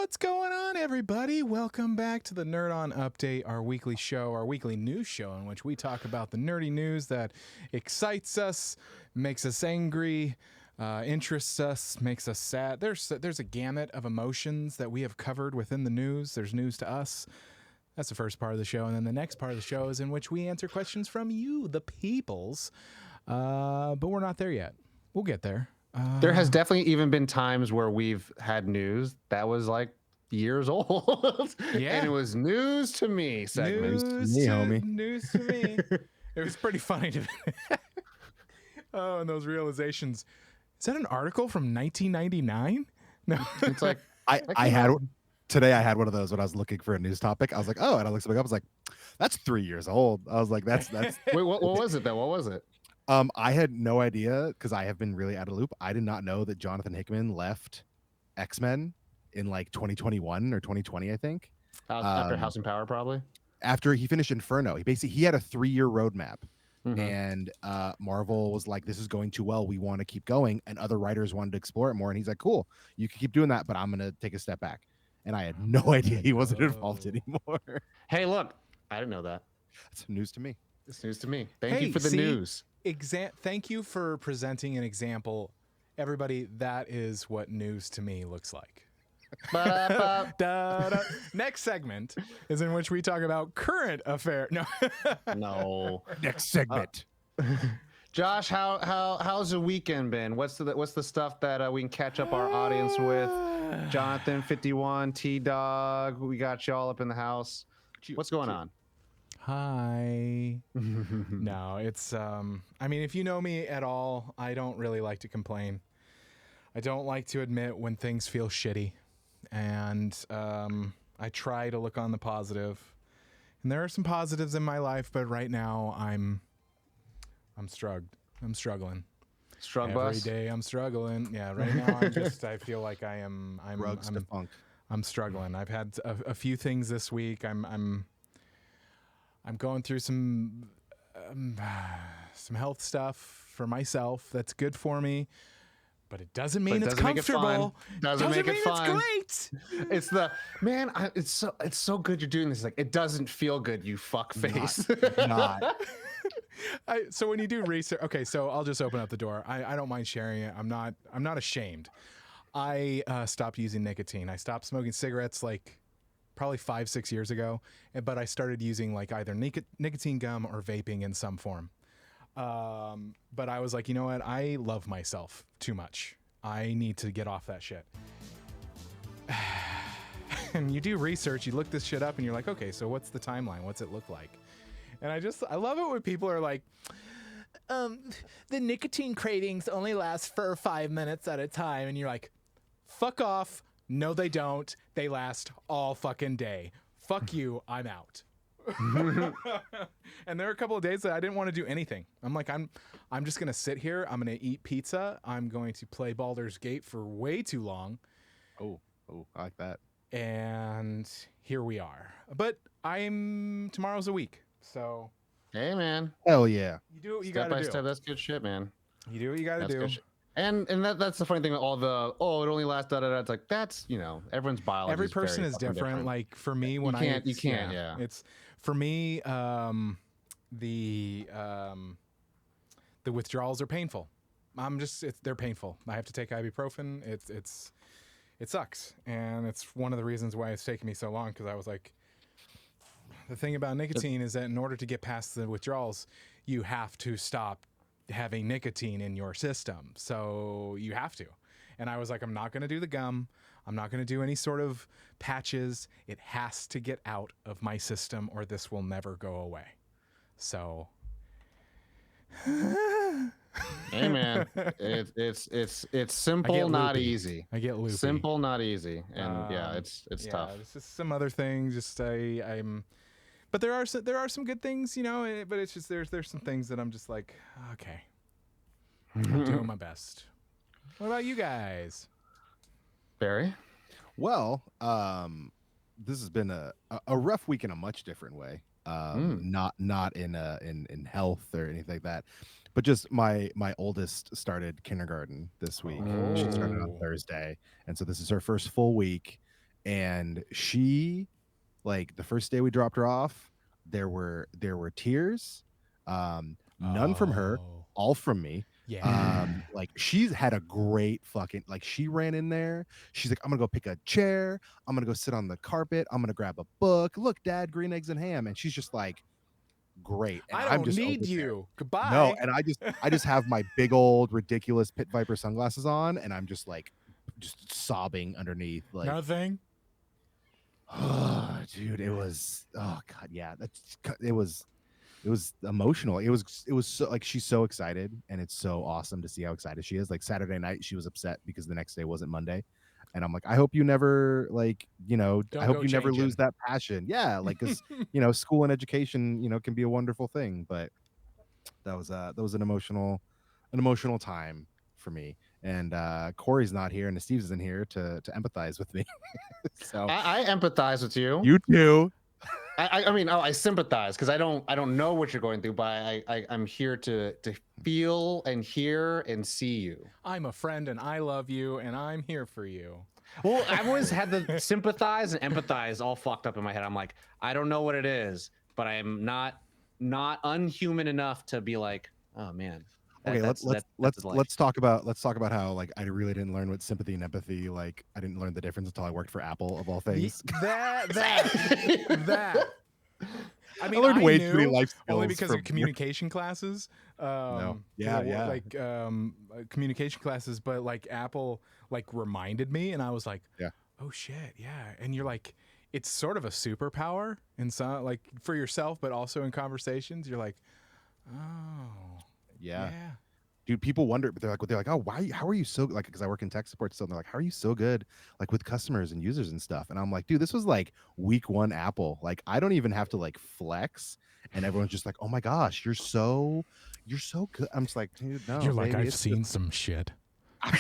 What's going on, everybody? Welcome back to the Nerd On Update, our weekly show, our weekly news show in which we talk about the nerdy news that excites us, makes us angry, interests us, makes us sad. There's a gamut of emotions that we have covered within the news. There's news to us. That's the first part of the show. And then the next part of the show is in which we answer questions from you, the peoples. But we're not there yet. We'll get there. There has definitely even been times where we've had news that was like years old. Yeah. And it was news to me segment. News to me. It was pretty funny to me. Oh, and those realizations. Is that an article from 1999? No. It's like I had today. I had one of those when I was looking for a news topic. I was like, oh, and I looked something up. I was like, that's 3 years old. I was like, that's. Wait, what was it then? What was it? I had no idea because I have been really out of the loop. I did not know that Jonathan Hickman left X-Men in like 2021 or 2020, I think. After House and Power, probably. After he finished Inferno, he had a 3-year roadmap. And Marvel was like, this is going too well, we want to keep going, and other writers wanted to explore it more, and he's like, cool, you can keep doing that, but I'm gonna take a step back. And I had no idea he wasn't involved anymore. Hey, look, I didn't know that. That's news to me. It's news to me. Thank you for the news. Thank you for presenting an example. Everybody, that is what news to me looks like. Next segment is in which we talk about current affair. No. Next segment. Josh, how's the weekend been? What's the stuff that we can catch up our audience with? Jonathan 51, T-Dog, we got y'all up in the house. What's going on? Hi. No, it's I mean, if you know me at all, I don't really like to complain. I don't like to admit when things feel shitty. And I try to look on the positive. And there are some positives in my life, but right now I'm struggling. Every day I'm struggling. Yeah, right now I feel like I'm struggling. I've had a few things this week. I'm going through some health stuff for myself that's good for me, but it doesn't mean it's comfortable. Doesn't make it fun. It's great. It's the man. It's so good you're doing this. Like, it doesn't feel good. You fuck face. Not. So when you do research, okay, so I'll just open up the door. I don't mind sharing it. I'm not ashamed. I stopped using nicotine. I stopped smoking cigarettes like probably 5-6 years ago, but I started using like either nicotine gum or vaping in some form. But I was like, you know what? I love myself too much. I need to get off that shit. And you do research, you look this shit up, and you're like, okay, so what's the timeline? What's it look like? And I love it when people are like, the nicotine cravings only last for 5 minutes at a time. And you're like, fuck off. No, they don't. They last all fucking day. Fuck you. I'm out. And there are a couple of days that I didn't want to do anything. I'm like, I'm just going to sit here. I'm going to eat pizza. I'm going to play Baldur's Gate for way too long. Oh, I like that. And here we are. But tomorrow's a week. So, hey, man. Hell yeah. You do what you Step got to by do. step, that's good shit, man. You do what you got to do. And that's the funny thing with all the, it only lasts da. It's like, that's, everyone's biology. Every person is different. Like for me, when yeah. It's for me, the withdrawals are painful. They're painful. I have to take ibuprofen. It sucks. And it's one of the reasons why it's taken me so long. Cause I was like, the thing about nicotine is that in order to get past the withdrawals, you have to stop having nicotine in your system. So you have to. And I was like, I'm not going to do the gum. I'm not going to do any sort of patches. It has to get out of my system or this will never go away. So. Hey man, it's simple, not easy. I get loopy. Simple, not easy. And it's tough. It's just some other things. But there are some good things, but it's just there's some things that I'm just like, okay, I'm doing my best. What about you guys? Barry? Well, this has been a rough week in a much different way. Not in health or anything like that, but just my oldest started kindergarten this week. She started on Thursday, and so this is her first full week. and she, like, the first day we dropped her off, there were tears, none from her, Oh, all from me. yeah. Like, she's had a great fucking, like, she ran in there, she's like, I'm gonna go pick a chair, I'm gonna go sit on the carpet, I'm gonna grab a book, look, dad, green eggs and ham, and she's just like, great. And I I'm don't just over need there. you. No, Goodbye. and I just have my big old ridiculous Pit Viper sunglasses on, and I'm just like, just sobbing underneath, like, Nothing. oh, dude, it was, oh god, yeah, it was emotional. It was so, like, she's so excited, and it's so awesome to see how excited she is. Like, Saturday night, she was upset because the next day wasn't Monday, and I'm like, I hope you never, like, I Don't hope go you never lose changing. that passion. Yeah, like, because school and education, can be a wonderful thing, but that was an emotional time for me. And Corey's not here, and Steve's isn't here to empathize with me. So I empathize with you. you too. I mean, I sympathize because I don't know what you're going through, but I'm here to feel and hear and see you. I'm a friend and I love you and I'm here for you. Well, I've always had the sympathize and empathize all fucked up in my head. I'm like, I don't know what it is, but I am not unhuman enough to be like, oh man. Okay, That's let's talk about how, like, I really didn't learn what sympathy and empathy, like, I didn't learn the difference until I worked for Apple, of all things. That. I mean, learned way too many knew life only skills because from of communication classes. No. 'Cause Yeah, I yeah. like communication classes, but like Apple like reminded me, and I was like, Yeah. oh shit, yeah. And you're like, it's sort of a superpower in some, like, for yourself, but also in conversations. You're like, oh Yeah. yeah. Dude, people wonder, but they're like, oh, how are you so, like, because I work in tech support still, and they're like, how are you so good, like, with customers and users and stuff? And I'm like, dude, this was like week one Apple. Like, I don't even have to, like, flex, and everyone's just like, oh my gosh, you're so good. I'm just like, dude, no, You're like, baby, I've it's seen some shit.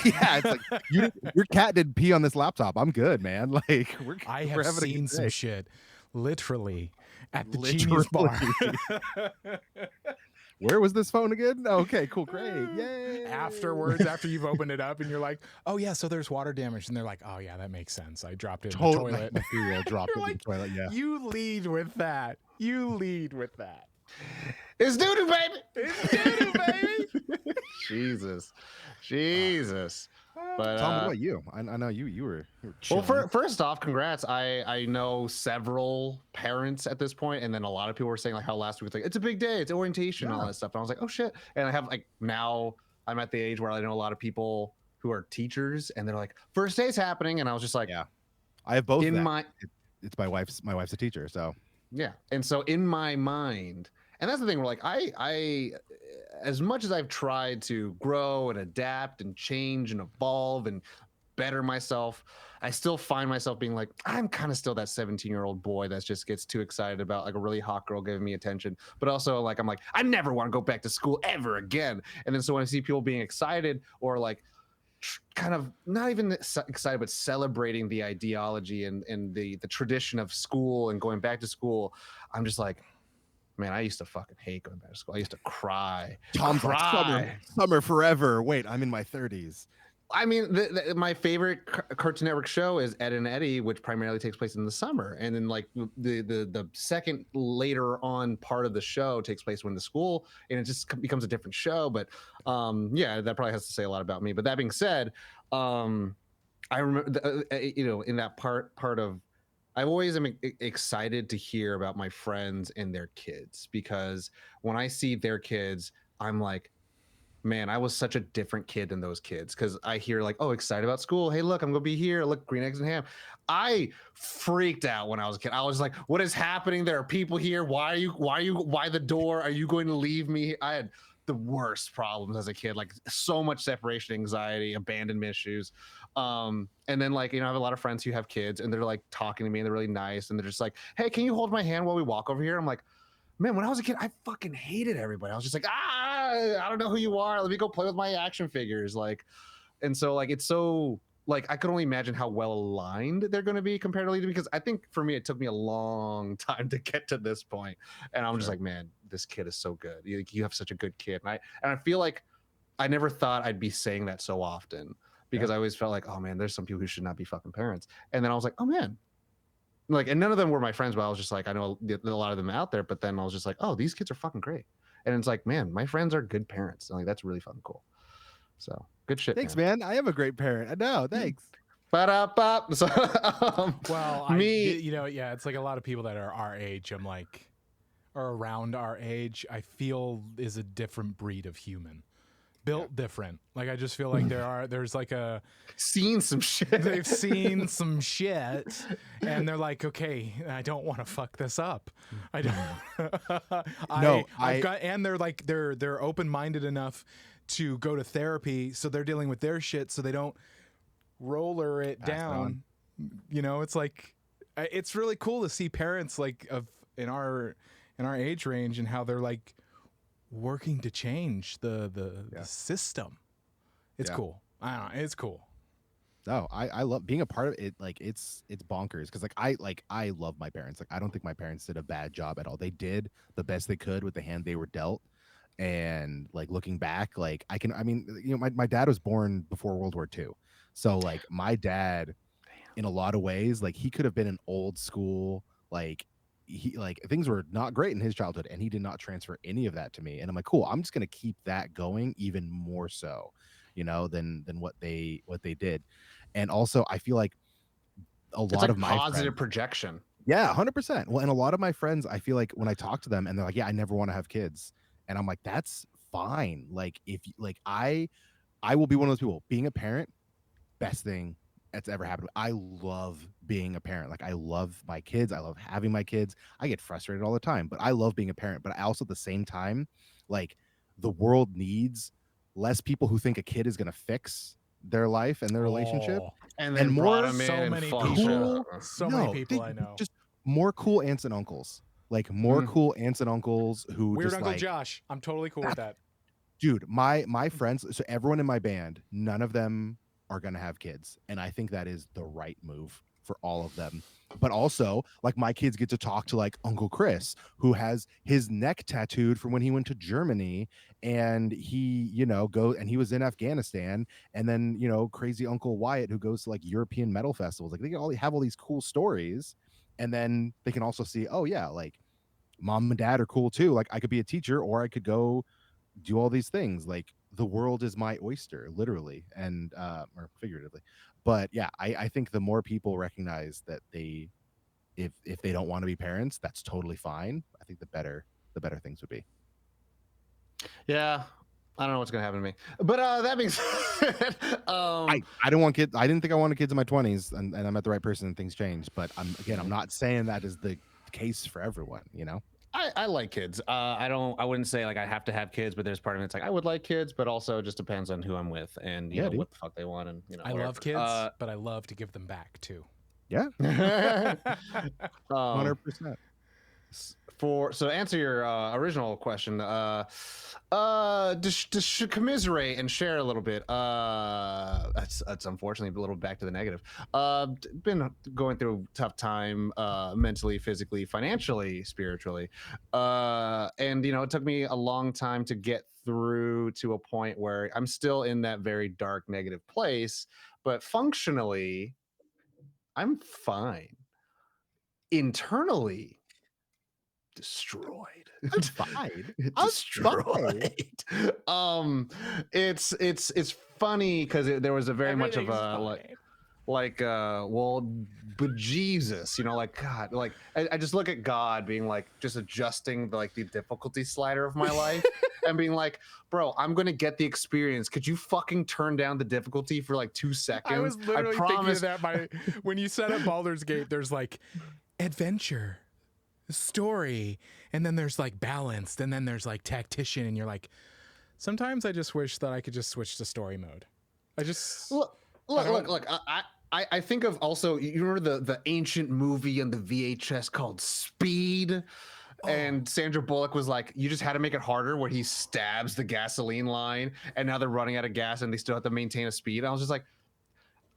yeah, it's like, your cat did pee on this laptop. I'm good, man. Like, I we're have having a seen good some day. shit, literally, at the Genius Bar. Where was this phone again? Okay, cool, great, yay. Afterwards, after you've opened it up and you're like, oh yeah, so there's water damage, and they're like, oh yeah, that makes sense. I dropped it in the Totally, toilet. my 3-year-old dropped it You're in the like, toilet. Yeah. you lead with that. You lead with that. It's doo-doo, baby. It's doo-doo, baby. Jesus. But Tom, what about you? I know you were well, chilling. first off, congrats. I know several parents at this point, and then a lot of people were saying like how last week was like, it's a big day, it's orientation, and all that stuff. And I was like, oh shit. And I have, like, now I'm at the age where I know a lot of people who are teachers, and they're like, first day's happening, and I was just like, Yeah, I have both. In my, it's my wife's a teacher, so yeah. And so in my mind, and that's the thing, where like I as much as I've tried to grow and adapt and change and evolve and better myself, I still find myself being like, I'm kind of still that 17-year-old boy that just gets too excited about like a really hot girl giving me attention. But also, like, I'm like, I never want to go back to school ever again. And then so when I see people being excited or like kind of not even excited, but celebrating the ideology and the tradition of school and going back to school, I'm just like, man, I used to fucking hate going back to school. I used to cry. Tom's like, summer forever. Wait, I'm in my 30s. I mean, my favorite Cartoon Network show is Ed and Eddie, which primarily takes place in the summer, and then like the second later on part of the show takes place when the school, and it just becomes a different show. But yeah, that probably has to say a lot about me. But that being said, I remember in that part of, I always am excited to hear about my friends and their kids, because when I see their kids, I'm like, man, I was such a different kid than those kids, because I hear like, oh, excited about school. Hey, look, I'm gonna be here. Look, green eggs and ham. I freaked out when I was a kid. I was like, what is happening? There are people here. Why the door? Are you going to leave me? I had the worst problems as a kid, like so much separation anxiety, abandonment issues. And then, like, I have a lot of friends who have kids, and they're like talking to me, and they're really nice, and they're just like, hey, can you hold my hand while we walk over here? I'm like, man, when I was a kid, I fucking hated everybody. I was just like, I don't know who you are. Let me go play with my action figures. Like, and so like, it's so like, I could only imagine how well aligned they're going to be comparatively to me, because I think for me, it took me a long time to get to this point. And I'm just like, man, this kid is so good. You have such a good kid. And I feel like I never thought I'd be saying that so often, because I always felt like, oh man, there's some people who should not be fucking parents. And then I was like, oh man, like, and none of them were my friends, but I was just like, I know a lot of them out there, but then I was just like, oh, these kids are fucking great. And it's like, man, my friends are good parents. And like, that's really fucking cool. So good shit. Thanks, man. I am a great parent. I know. Thanks. Ba-da-bop. So, Well, yeah, it's like a lot of people that are our age, or around our age, I feel is a different breed of human. Built different. Like, I just feel like there's like seen some shit. They've seen some shit, and they're like, okay, I don't want to fuck this up. I don't. And they're like, they're open-minded enough to go to therapy, so they're dealing with their shit, so they don't roller it down. It's like, it's really cool to see parents like in our age range and how they're like working to change the system. It's cool. I don't know. It's cool. No, I love being a part of it. Like it's bonkers because I love my parents. Like I don't think my parents did a bad job at all. They did the best they could with the hand they were dealt. And like looking back, like my dad was born before World War II. So like my dad, in a lot of ways, like he could have been an old school, like things were not great in his childhood, and he did not transfer any of that to me. And I'm like, cool, I'm just gonna keep that going even more so, than what they did. And also I feel like it's lot like of my positive projection. Yeah, 100%. Well, and a lot of my friends, I feel like when I talk to them and they're like, yeah, I never want to have kids. And I'm like, that's fine. Like if like I will be one of those people. Being a parent, best thing that's ever happened. I love being a parent. Like I love my kids. I love having my kids. I get frustrated all the time, but I love being a parent. But I also at the same time, like the world needs less people who think a kid is gonna fix their life and their relationship. And more many people I know. Just more cool aunts and uncles. Like more cool aunts and uncles who Weird just Uncle like, Josh. I'm totally cool with that. Dude, my friends, so everyone in my band, none of them are gonna have kids. And I think that is the right move for all of them. But also, like my kids get to talk to like Uncle Chris, who has his neck tattooed from when he went to Germany, and he, goes and he was in Afghanistan, and then crazy Uncle Wyatt who goes to like European metal festivals. Like they can have all these cool stories, and then they can also see, oh yeah, like mom and dad are cool too. Like I could be a teacher, or I could go do all these things. Like the world is my oyster, literally and or figuratively. But yeah, I think the more people recognize that if they don't want to be parents, that's totally fine. I think the better things would be. Yeah, I don't know what's gonna happen to me, but that being said, I don't want kids. I didn't think I wanted kids in my 20s, and I met the right person and things changed. But I'm not saying that is the case for everyone. I like kids. I wouldn't say like I have to have kids, but there's part of me it's like I would like kids, but also it just depends on who I'm with and you know what the fuck they want and I love kids, but I love to give them back too. Yeah. 100%. So answer your original question, should commiserate and share a little bit. That's unfortunately a little back to the negative. Been going through a tough time, mentally, physically, financially, spiritually, and it took me a long time to get through to a point where I'm still in that very dark, negative place, but functionally, I'm fine. Internally, destroyed. I'm fine. Destroyed. It's funny because there was a very much of a well, bejesus, like God, like I just look at God being like just adjusting the difficulty slider of my life and being like, bro, I'm gonna get the experience. Could you fucking turn down the difficulty for like 2 seconds? I was literally thinking of that when you set up Baldur's Gate. There's like adventure, story, and then there's like balanced, and then there's like tactician, and you're like, sometimes I just wish that I could just switch to story mode. Look. I think of also, you remember the ancient movie on the VHS called Speed? And Sandra Bullock was like, you just had to make it harder, where he stabs the gasoline line and now they're running out of gas and they still have to maintain a speed. I was just like,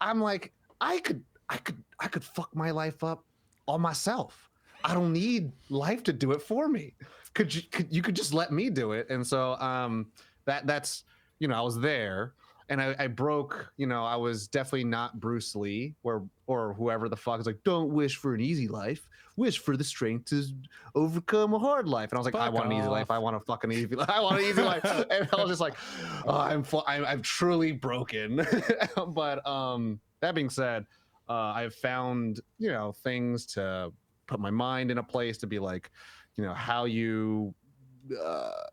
I could fuck my life up all myself. I don't need life to do it for me. You could just let me do it. And so that's I was there. and I broke, I was definitely not Bruce Lee or whoever the fuck is like, don't wish for an easy life, wish for the strength to overcome a hard life. And I was like, I want an easy life. I want a fucking easy life. I want an easy life. And I was just like, oh, I'm truly broken. But that being said, I've found, things to put my mind in a place to be like, how you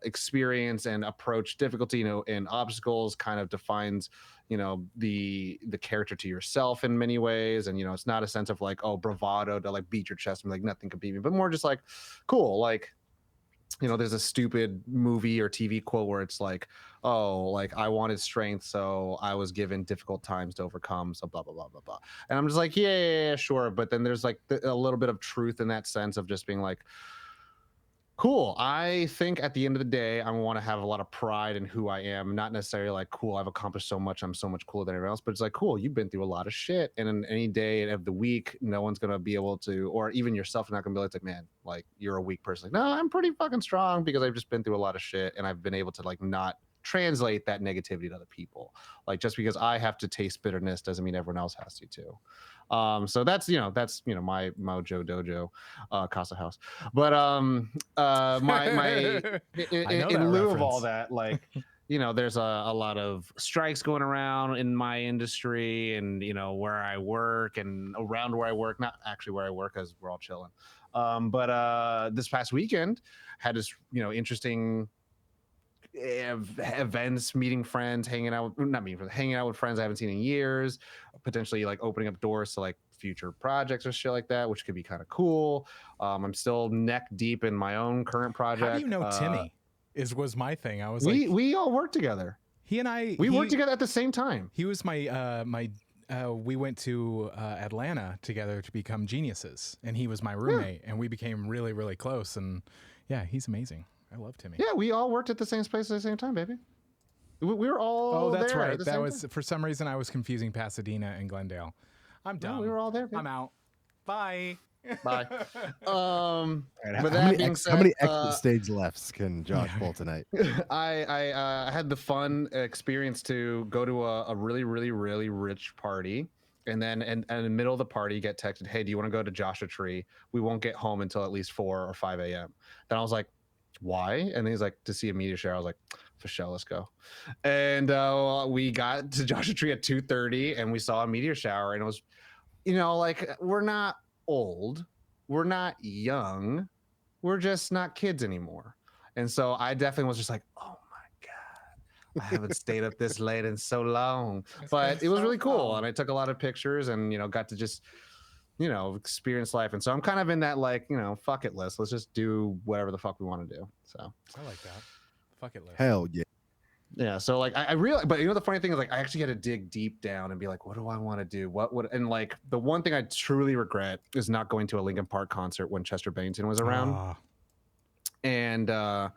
experience and approach difficulty, and obstacles kind of defines, the character to yourself in many ways. And it's not a sense of like, oh, bravado to like beat your chest and like nothing can beat me, but more just like, cool, like, there's a stupid movie or TV quote where it's like, oh, like I wanted strength, so I was given difficult times to overcome, so blah blah blah blah blah. And I'm just like, yeah, sure. But then there's like a little bit of truth in that sense of just being like, cool. I think at the end of the day, I want to have a lot of pride in who I am. Not necessarily like, cool, I've accomplished so much, I'm so much cooler than everyone else. But it's like, cool, you've been through a lot of shit. And in any day of the week, no one's going to be able to, or even yourself, not going to be able to, like, man, like you're a weak person. Like, no, I'm pretty fucking strong because I've just been through a lot of shit. And I've been able to like not translate that negativity to other people. Like just because I have to taste bitterness doesn't mean everyone else has to too. So that's my Mojo Dojo, Casa House. But in lieu of all that, like, there's a lot of strikes going around in my industry, and where I work and around where I work, not actually where I work because we're all chilling. But this past weekend had this interesting events, meeting friends, hanging out with friends I haven't seen in years, potentially like opening up doors to like future projects or shit like that, which could be kind of cool. I'm still neck deep in my own current project. How do you know Timmy was my thing? I was we all work together. He and I worked together at the same time. He was my we went to Atlanta together to become geniuses, and he was my roommate, and we became really, really close. And yeah, he's amazing. I love Timmy. Yeah, we all worked at the same place at the same time, baby. We were all. Oh, that's there right. That was for some reason I was confusing Pasadena and Glendale. I'm done. No, we were all there. Baby. I'm out. Bye. Bye. But that being said, how many exit stage lefts can Josh pull tonight? I had the fun experience to go to a really, really, really rich party. And then in the middle of the party, get texted, hey, do you want to go to Joshua Tree? We won't get home until at least 4 or 5 a.m. Then I was like, why? And he's like, to see a meteor shower. I was like, for sure, let's go. And we got to Joshua Tree at 2:30 and we saw a meteor shower. And it was, like, we're not old, we're not young, we're just not kids anymore. And so I definitely was just like, oh my God, I haven't stayed up this late in so long. But it was really cool. And I took a lot of pictures and, got to just, experience life. And so I'm kind of in that, like, fuck it list. Let's just do whatever the fuck we want to do. So I like that. Fuck it list. Hell yeah. Yeah. So like I really, but the funny thing is like, I actually had to dig deep down and be like, what do I want to do? And like, the one thing I truly regret is not going to a Linkin Park concert when Chester Bennington was around. And I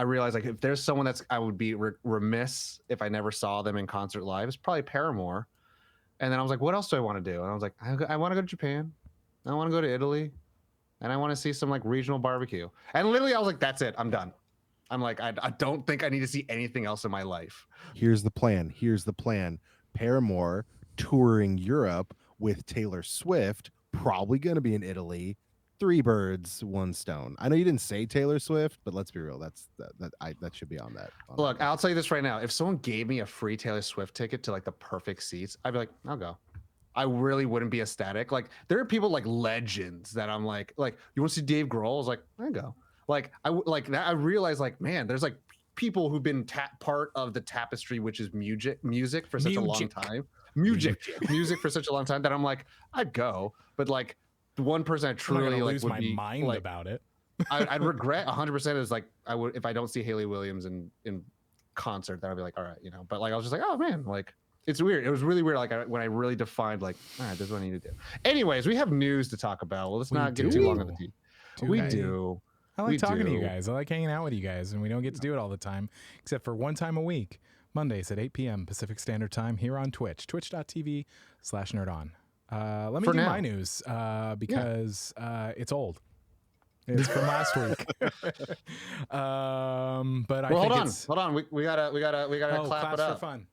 realized like, if there's someone I would be remiss if I never saw them in concert live, it's probably Paramore. And then I was like, what else do I want to do? And I was like, I want to go to Japan. I want to go to Italy. And I want to see some like regional barbecue. And literally I was like, that's it. I'm done. I'm like, I don't think I need to see anything else in my life. Here's the plan. Paramore touring Europe with Taylor Swift, probably going to be in Italy. 3 birds, 1 stone. I know you didn't say Taylor Swift, but let's be real. That should be on that. Look, I'll tell you this right now. If someone gave me a free Taylor Swift ticket to like the perfect seats, I'd be like, I'll go. I really wouldn't be ecstatic. Like there are people like legends that I'm like you want to see Dave Grohl? I was like, I go. Like I realized like, man, there's like people who've been part of the tapestry, which is music for such a long time. Music for such a long time that I'm like, I'd go. But like the one person I truly like lose would my be mind like, about it. I'd regret 100% is like I would if I don't see Haley Williams in concert, then I'd be like, all right, But like I was just like, oh man, like it's weird. It was really weird. Like when I really defined like, all right, this is what I need to do. Anyways, we have news to talk about. Well, let's not get too long on the tea. We do. I like talking to you guys. I like hanging out with you guys, and we don't get to do it all the time, except for one time a week, Mondays at 8 p.m. Pacific Standard Time here on Twitch, twitch.tv/nerdon. Let me do my news because it's old. It's from last week. But I think hold on. We gotta clap it up. For fun.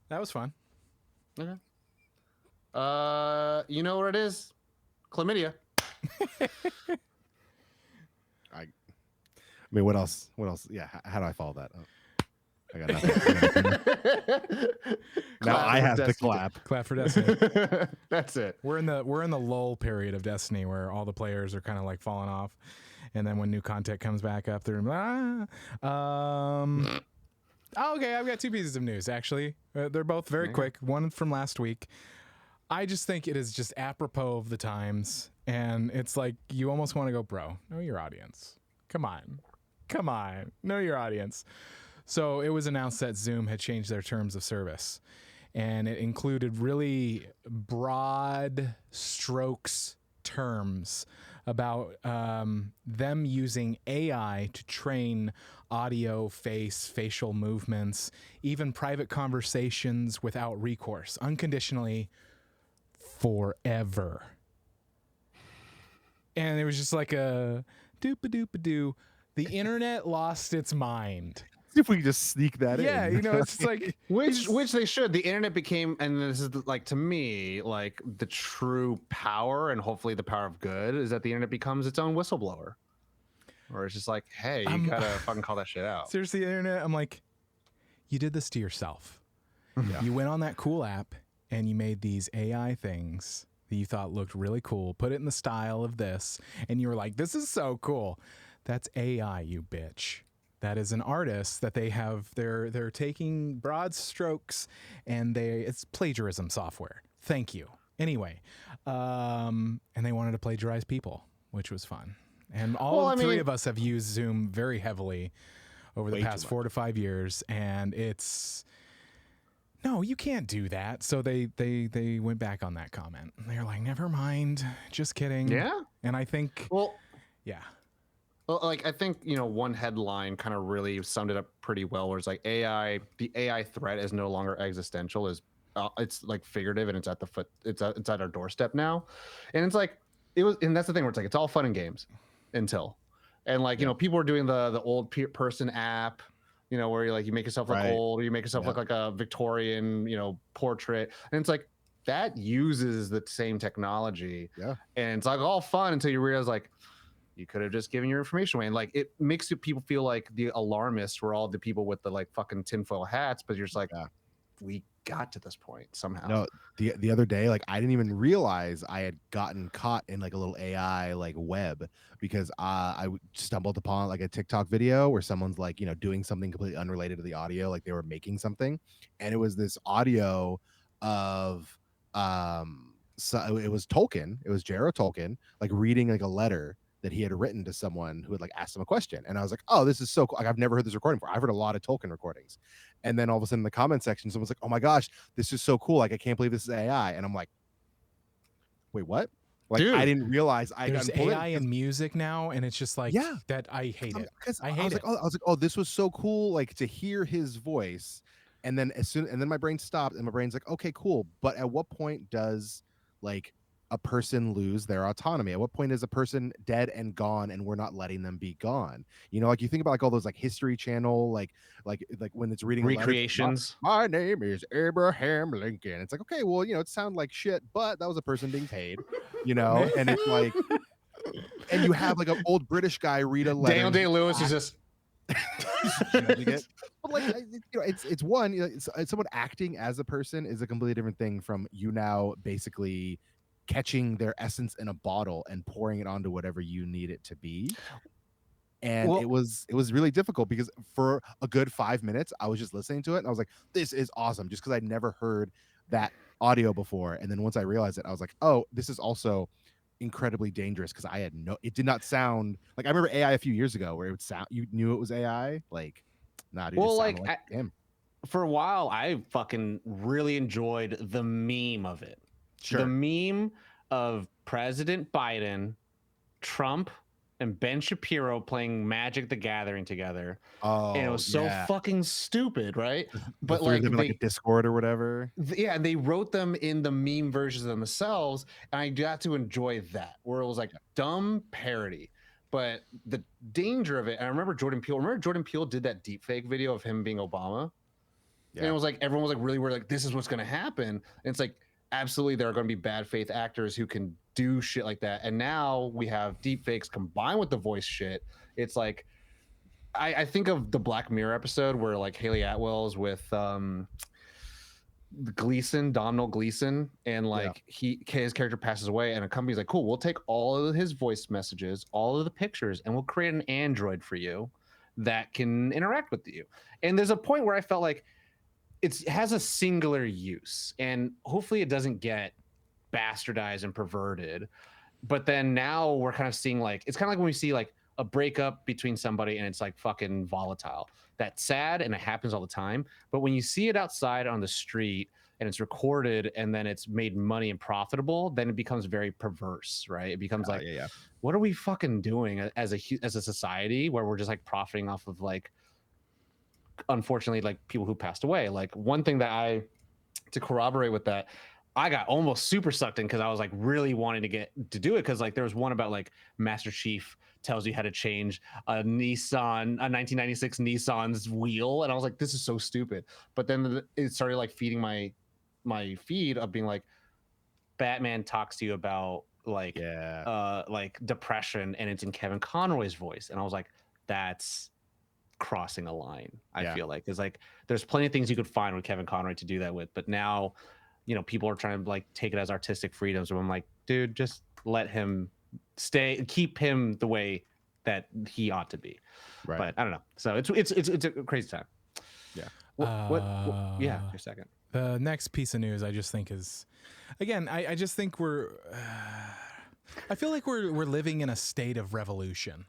That was fun. Okay. You know what it is? Chlamydia. I mean, what else? What else? Yeah. How do I follow that? Oh, I got nothing. Now I have to clap. Clap for Destiny. That's it. We're in the lull period of Destiny where all the players are kind of like falling off, and then when new content comes back up, they're okay, I've got 2 pieces of news actually. They're both very quick. One from last week. I just think it is just apropos of the times, and it's like you almost want to go, bro, know your audience. Come on, know your audience. So it was announced that Zoom had changed their terms of service, and it included really broad strokes terms about them using AI to train audio, facial movements, even private conversations without recourse, unconditionally, forever. And it was just like a doop-a-doop-a-doo. The internet lost its mind. See if we can just sneak that in. Yeah, you know, it's like which they should. The internet became, and this is like to me, like the true power, and hopefully the power of good is that the internet becomes its own whistleblower, or it's just like, hey, you gotta fucking call that shit out. Seriously, the internet, I'm like, you did this to yourself. Yeah. You went on that cool app and you made these AI things that you thought looked really cool, put it in the style of this, and you were like, this is so cool. That's AI, you bitch. That is an artist that they have. They're taking broad strokes, and it's plagiarism software. Thank you. Anyway, and they wanted to plagiarize people, which was fun. And three of us have used Zoom very heavily over the past 4 to 5 years, and it's no, you can't do that. So they went back on that comment. They're like, never mind, just kidding. Yeah. And I think, yeah. Well, like I think, you know, one headline kind of really summed it up pretty well, where it's like the AI threat is no longer existential, it's like figurative, and it's at it's at our doorstep now. And it's like and that's the thing where it's like it's all fun and games until, and like, you know, people are doing the old person app, you know, where you make yourself look old, or you make yourself look like a Victorian, you know, portrait, and it's like that uses the same technology, and it's like all fun until you realize like you could have just given your information away. And like, it makes people feel like the alarmists were all the people with the like fucking tinfoil hats, but you're just like, we got to this point somehow. No, the other day, like I didn't even realize I had gotten caught in like a little AI like web, because I stumbled upon like a TikTok video where someone's like, you know, doing something completely unrelated to the audio, like they were making something, and it was this audio of so it was Tolkien, it was J.R.R. Tolkien, like reading like a letter that he had written to someone who had like asked him a question. And I was like, oh, this is so cool. Like, I've never heard this recording before. I've heard a lot of Tolkien recordings. And then all of a sudden in the comment section, someone's like, oh my gosh, this is so cool. Like, I can't believe this is AI. And I'm like, wait, what? Like, dude, I didn't realize there's AI in music now. And it's just like, that I hate it. I hate it. I was like, oh, this was so cool. Like to hear his voice. And then and then my brain stopped and my brain's like, okay, cool. But at what point does like a person lose their autonomy? At what point is a person dead and gone and we're not letting them be gone? You know, like you think about like all those like History Channel, like when it's reading recreations. My name is Abraham Lincoln. It's like, okay, well, you know, it sounds like shit, but that was a person being paid, you know. And it's like, and you have like an old British guy read a letter. Daniel Day-Lewis is just but like, you know, it's one, you know, it's someone acting as a person is a completely different thing from you now basically catching their essence in a bottle and pouring it onto whatever you need it to be. And it was really difficult, because for a good 5 minutes I was just listening to it and I was like, this is awesome, just because I'd never heard that audio before. And then once I realized it, I was like, oh, this is also incredibly dangerous, because it did not sound like, I remember AI a few years ago where it would sound, you knew it was AI, like, nah, dude, well, like him. For a while I fucking really enjoyed the meme of it. Sure. The meme of President Biden, Trump, and Ben Shapiro playing Magic the Gathering together. Oh, and it was so fucking stupid, right? But like a Discord or whatever. Yeah, and they wrote them in the meme versions of themselves, and I got to enjoy that, where it was like dumb parody. But the danger of it, and I remember Jordan Peele. Remember Jordan Peele did that deepfake video of him being Obama? And it was like everyone was like really worried, like this is what's going to happen. And it's like absolutely there are going to be bad faith actors who can do shit like that. And now we have deep fakes combined with the voice shit. It's like I think of the Black Mirror episode where like Haley Atwell's with Domhnall Gleeson, and like his character passes away, and a company's like, cool, we'll take all of his voice messages, all of the pictures, and we'll create an android for you that can interact with you. And there's a point where I felt like it has a singular use, and hopefully it doesn't get bastardized and perverted. But then now we're kind of seeing like, it's kind of like when we see like a breakup between somebody and it's like fucking volatile. That's sad and it happens all the time. But when you see it outside on the street and it's recorded and then it's made money and profitable, then it becomes very perverse, right? It becomes what are we fucking doing as a society where we're just like profiting off of like, unfortunately, like people who passed away. Like one thing that to corroborate with that, I got almost super sucked in because I was like really wanting to do it, because like there was one about like Master Chief tells you how to change a 1996 Nissan's wheel, and I was like, this is so stupid. But then it started like feeding my feed of being like, Batman talks to you about like depression, and it's in Kevin Conroy's voice, and I was like, that's crossing a line. I feel like it's like there's plenty of things you could find with Kevin Conroy to do that with, but now people are trying to like take it as artistic freedom. So I'm like, dude, just let him keep him the way that he ought to be. Right. But I don't know. So it's a crazy time. Yeah. What yeah, your second. The next piece of news I just think is, again, I just think I feel like we're living in a state of revolution.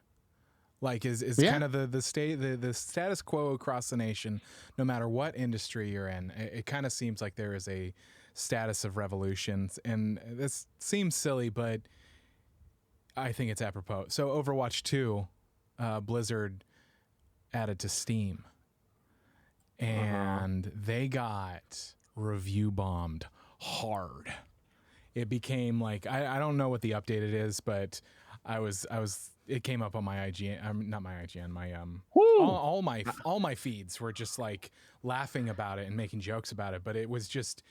Like is kind of the status quo across the nation, no matter what industry you're in. It kind of seems like there is a status of revolutions, and this seems silly, but I think it's apropos. So Overwatch 2, Blizzard added to Steam, and they got review bombed hard. It became like, I don't know what the update it is, but it came up on my IGN, not my IGN, my all my feeds were just like laughing about it and making jokes about it. But it was just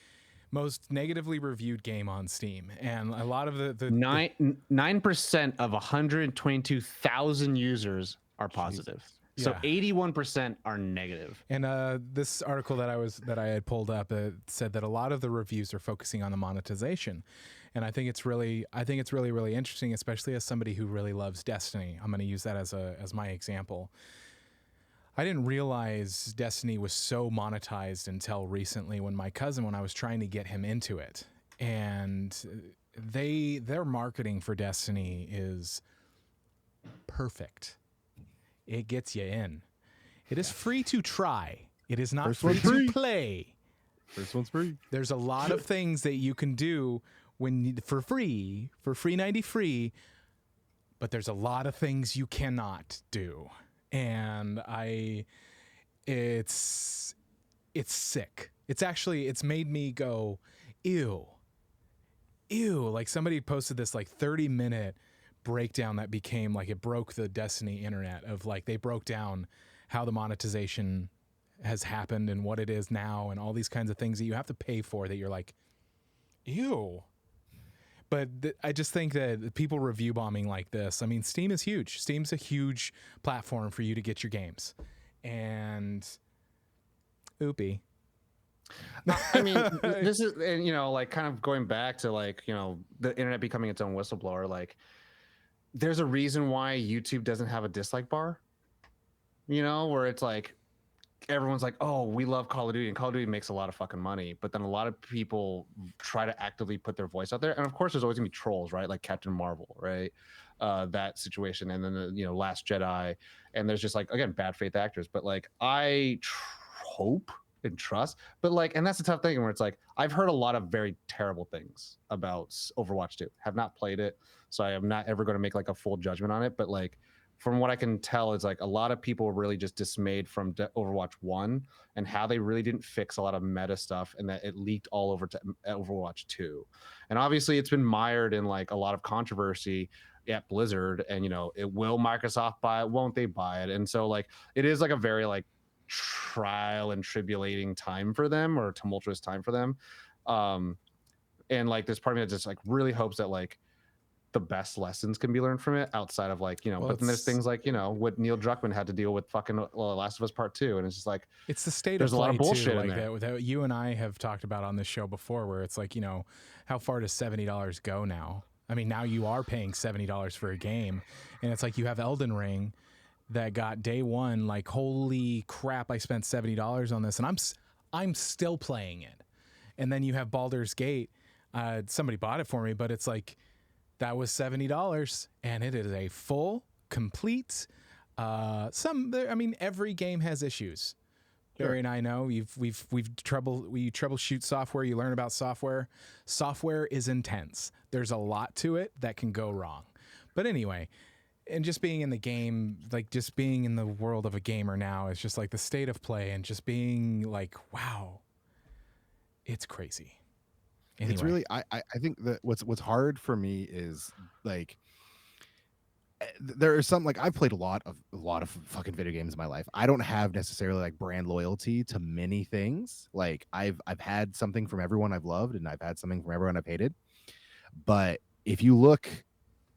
most negatively reviewed game on Steam, and a lot of the 9% of 122,000 users are positive. Jesus. So 81% are negative. And this article that I had pulled up said that a lot of the reviews are focusing on the monetization. And I think it's really really interesting, especially as somebody who really loves Destiny. I'm going to use that as my example. I didn't realize Destiny was so monetized until recently when I was trying to get him into it. And their marketing for Destiny is perfect. It gets you in. It is free to try. It is not free to play. First one's free. There's a lot of things that you can do for free 90 free, but there's a lot of things you cannot do. And it's sick. It's made me go, ew. Like somebody posted this like 30-minute breakdown that became like, it broke the Destiny internet of like, they broke down how the monetization has happened and what it is now and all these kinds of things that you have to pay for that you're like, ew. But I just think that people review bombing like this, I mean, Steam is huge. Steam's a huge platform for you to get your games. And oopie. I mean, this is, and like kind of going back to like, the internet becoming its own whistleblower, like there's a reason why YouTube doesn't have a dislike bar, where it's like, everyone's like, oh, we love Call of Duty, and Call of Duty makes a lot of fucking money, but then a lot of people try to actively put their voice out there, and of course there's always gonna be trolls, right? Like Captain Marvel, right? That situation, and then the Last Jedi, and there's just like, again, bad faith actors. But like I hope and trust, but like, and that's the tough thing where it's like, I've heard a lot of very terrible things about Overwatch 2. Have not played it, so I am not ever going to make like a full judgment on it, but like from what I can tell, it's like a lot of people were really just dismayed from Overwatch 1 and how they really didn't fix a lot of meta stuff, and that it leaked all over to Overwatch 2. And obviously it's been mired in like a lot of controversy at Blizzard, and will Microsoft buy it? Won't they buy it? And so like it is like a very like trial and tribulating time for them, or tumultuous time for them. And like there's part of me that just like really hopes that like the best lessons can be learned from it outside of like, Well, but then there's things like, what Neil Druckmann had to deal with fucking Last of Us Part 2. And it's just like, it's the state there's of a lot play of bullshit too, in like there. that you and I have talked about on this show before, where it's like, how far does $70 go now? I mean, now you are paying $70 for a game, and it's like you have Elden Ring that got day one, like, holy crap, I spent $70 on this, and I'm still playing it. And then you have Baldur's Gate. Somebody bought it for me, but it's like, that was $70, and it is a full, complete. Every game has issues. Sure. Barry and I know we troubleshoot software. You learn about software. Software is intense. There's a lot to it that can go wrong. But anyway, and just being in the game, like just being in the world of a gamer now, is just like the state of play, and just being like, wow, it's crazy. Anyway. It's really I think that what's hard for me is like there are some, like, I've played a lot of fucking video games in my life. I don't have necessarily like brand loyalty to many things. Like I've had something from everyone I've loved, and I've had something from everyone I've hated. But if you look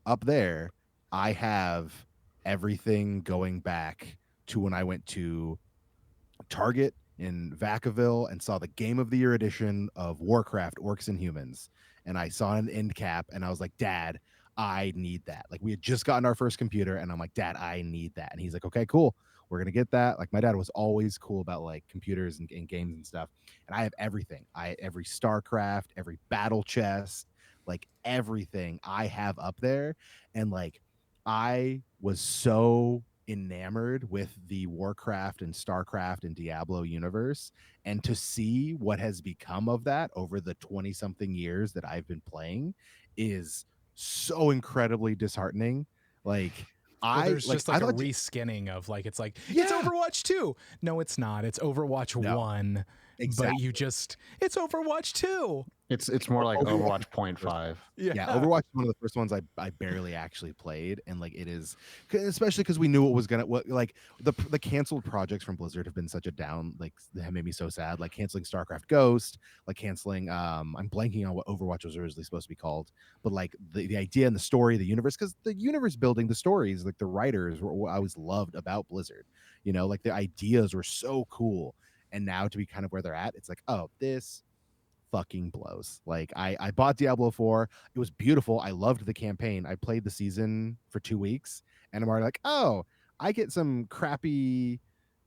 up there, I have everything going back to when I went to Target in Vacaville and saw the Game of the Year edition of Warcraft Orcs and Humans, and I saw an end cap, and I was like, Dad, I need that. Like, we had just gotten our first computer, and I'm like, Dad, I need that. And he's like, okay, cool, we're gonna get that. Like, my dad was always cool about like computers and games and stuff, and I have everything. Every StarCraft, every battle chest, like everything I have up there. And like, I was so enamored with the Warcraft and StarCraft and Diablo universe, and to see what has become of that over the 20 something years that I've been playing is so incredibly disheartening. Like, there's just like I a thought, reskinning of like, it's like, yeah, it's Overwatch 2. No, it's not. It's Overwatch No, 1. exactly. But it's Overwatch 2. It's more like Overwatch Overwatch 0.5. Yeah, Overwatch is one of the first ones I barely actually played, and like it is, especially because we knew what like the canceled projects from Blizzard have been such a down, like they have made me so sad. Like canceling StarCraft Ghost, like canceling I'm blanking on what Overwatch was originally supposed to be called, but like the idea and the story, the universe, because the universe building, the stories, like the writers were what I always loved about Blizzard. Like the ideas were so cool, and now to be kind of where they're at, it's like, oh, this fucking blows. Like I bought Diablo 4. It was beautiful. I loved the campaign. I played the season for 2 weeks, and I'm already like, oh, I get some crappy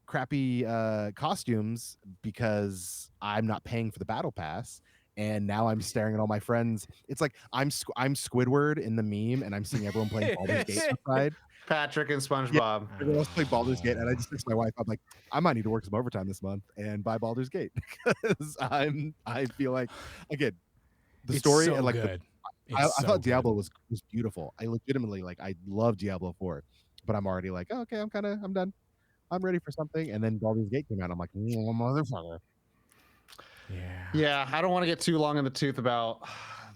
costumes because I'm not paying for the battle pass. And now I'm staring at all my friends. It's like I'm Squidward in the meme, and I'm seeing everyone playing Baldur's Gate outside. Patrick and Yeah, SpongeBob. everyone else play Baldur's Gate, and I just text my wife. I'm like, I might need to work some overtime this month and buy Baldur's Gate because I feel like, again, the story so and like good. I So thought Diablo good. was beautiful. I legitimately, like, I love Diablo 4, but I'm already like, oh, okay, I'm done. I'm ready for something. And then Baldur's Gate came out. I'm like, motherfucker. Yeah, I don't want to get too long in the tooth about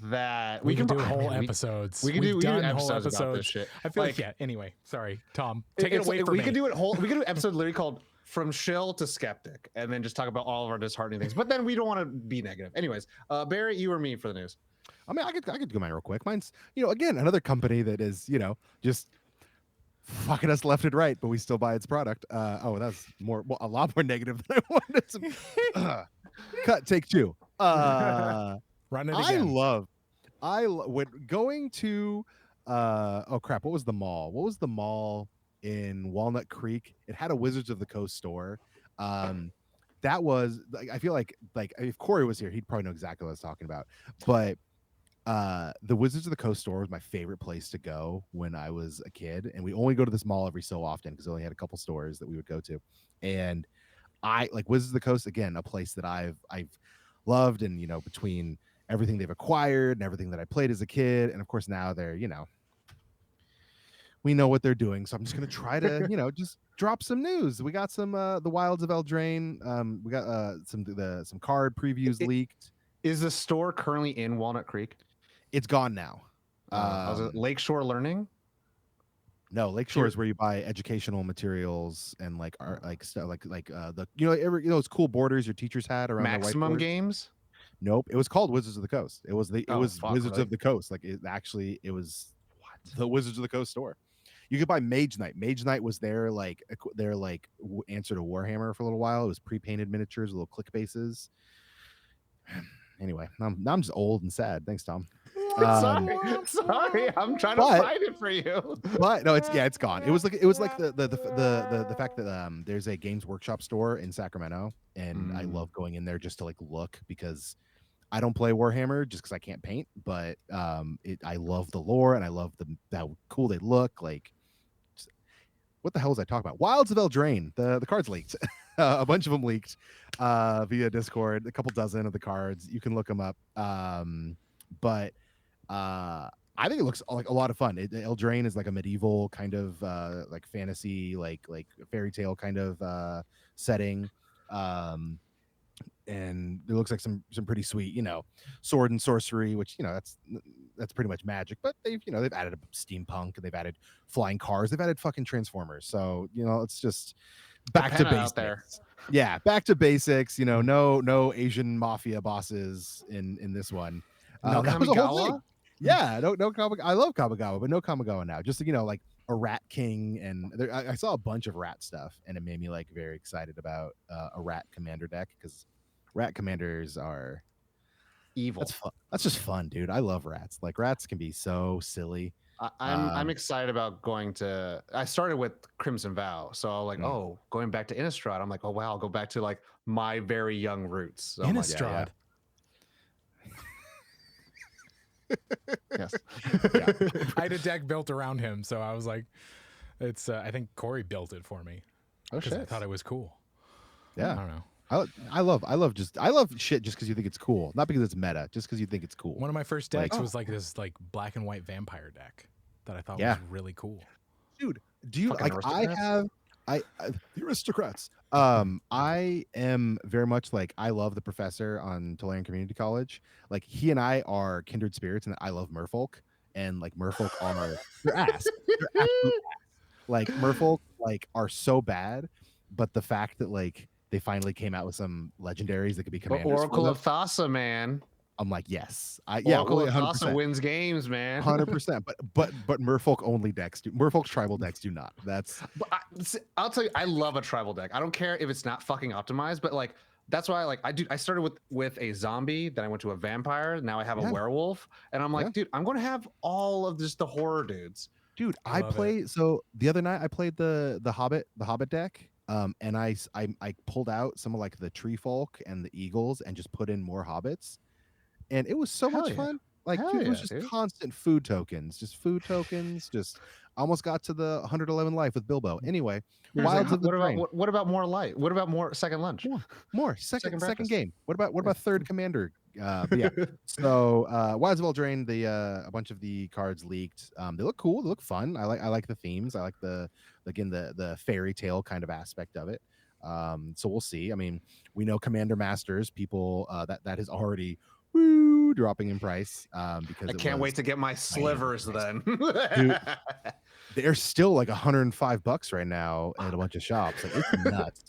that. We can do I whole mean, episodes. We can We've do done whole episodes about this episodes. shit. I feel like, yeah. Anyway, sorry, Tom. Take it away from we me. could do it whole. We could do an episode literally called "From Shill to Skeptic," and then just talk about all of our disheartening things. But then we don't want to be negative. Anyways, Barry, you or me for the news? I mean, I could go mine real quick. Mine's, again, another company that is, just fucking us left and right, but we still buy its product. That's a lot more negative than I wanted to. Cut, take two. Run it again. When going to oh crap, what was the mall? What was the mall in Walnut Creek? It had a Wizards of the Coast store. That was like, I feel like if Corey was here, he'd probably know exactly what I was talking about. But the Wizards of the Coast store was my favorite place to go when I was a kid, and we only go to this mall every so often because we only had a couple stores that we would go to. And I like Wizards of the Coast, again, a place that I've loved, and between everything they've acquired and everything that I played as a kid, and of course now they're, we know what they're doing. So I'm just gonna try to, just drop some news. We got some the Wilds of Eldraine. We got some card previews leaked. Is the store currently in Walnut Creek? It's gone now. Was it Lakeshore Learning? No, Lakeshore is where you buy educational materials and like art, like stuff, like the those cool borders your teachers had around their Maximum whiteboard. Games. Nope, it was called Wizards of the Coast. It Oh, was fuck, Wizards really? of the Coast. Like it was What? the Wizards of the Coast store. You could buy Mage Knight. Mage Knight was their answer to Warhammer for a little while. It was pre-painted miniatures, little click bases. Anyway, now I'm just old and sad. Thanks, Tom. Sorry, I'm trying to find it for you. But no, it's gone. It was like the fact that there's a Games Workshop store in Sacramento, and I love going in there just to like look, because I don't play Warhammer just because I can't paint, but I love the lore and I love how cool they look. Like, what the hell was I talking about? Wilds of Eldraine. The cards leaked. A bunch of them leaked via Discord. A couple dozen of the cards. You can look them up. But I think it looks like a lot of fun. Eldraine is like a medieval kind of like fantasy, like fairy tale kind of setting. And it looks like some pretty sweet, sword and sorcery, which that's pretty much magic. But they've added a steampunk, and they've added flying cars, they've added fucking transformers. So it's just back to basics. There. Yeah, back to basics. No Asian mafia bosses in this one. No Kamigawa. Yeah, no Kamigawa. I love Kamigawa, but no Kamigawa now. Just like a Rat King, and I saw a bunch of rat stuff, and it made me like very excited about a Rat Commander deck, because Rat Commanders are evil. That's fun. That's just fun, dude. I love rats. Like, rats can be so silly. I'm excited about going to. I started with Crimson Vow, so like, going back to Innistrad. I'm like, oh wow, I'll go back to like my very young roots. So Innistrad. Yes. Yeah. I had a deck built around him, so I was like, it's. I think Corey built it for me. Oh shit! I thought it was cool. Yeah. I don't know. I love shit just because you think it's cool, not because it's meta, just because you think it's cool. One of my first decks was like this like black and white vampire deck that I thought was really cool. Dude, do you fucking like? The aristocrats. I am very much like, I love the professor on Tolarian Community College. Like, he and I are kindred spirits, and I love Merfolk, and like Merfolk are their ass. They're absolute ass. Like, Merfolk like are so bad, but the fact that like they finally came out with some legendaries that could be commanders. Oracle of Thassa, man. I'm like, yes. Oracle of Thassa wins games, man. 100%. But Merfolk only decks do. Merfolk's tribal decks do not. That's. I'll tell you, I love a tribal deck. I don't care if it's not fucking optimized, but like that's why I started with a zombie, then I went to a vampire, now I have a werewolf, and I'm like, dude, I'm going to have all of just the horror dudes. Dude, I played. So the other night I played the Hobbit deck. And I pulled out some of like the tree folk and the eagles and just put in more hobbits, and it was so much fun. Like, dude, it was just constant food tokens, just almost got to the 111 life with Bilbo. Anyway, Wilds of the Train. What about more light? What about more second lunch? More second game. What about third commander? But yeah. So Wilds of Eldraine, a bunch of the cards leaked. They look cool. They look fun. I like the themes. I like the fairy tale kind of aspect of it. So we'll see. I mean, we know Commander Masters people that is already dropping in price, because I can't wait to get my slivers then. Dude, they're still like $105 right now at a bunch of shops. Like, it's nuts.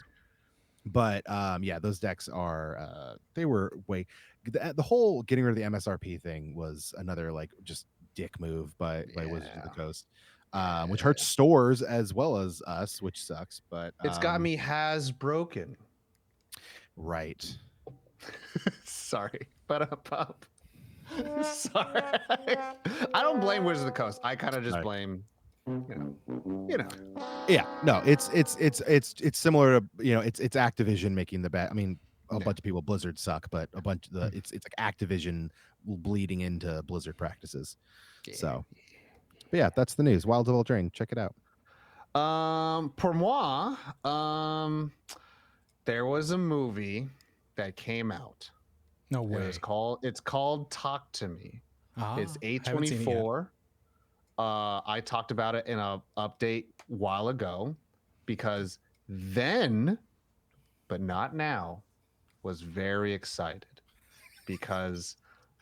But yeah, those decks are they were way. The whole getting rid of the MSRP thing was another like just dick move by Wizards of the Coast, which hurts stores as well as us, which sucks. But it's got me has broken. Right. Sorry, but sorry. I don't blame Wizards of the Coast. I kind of just blame. Yeah, no, it's similar to it's Activision making the bet. I mean, a bunch of people, Blizzard suck, but a bunch of it's like Activision bleeding into Blizzard practices. So, but yeah, that's the news. Wilds of Eldraine, check it out. Pour moi, there was a movie that came out. No way. It's called Talk to Me. It's A24. I talked about it in a update a while ago, because then, but not now, was very excited because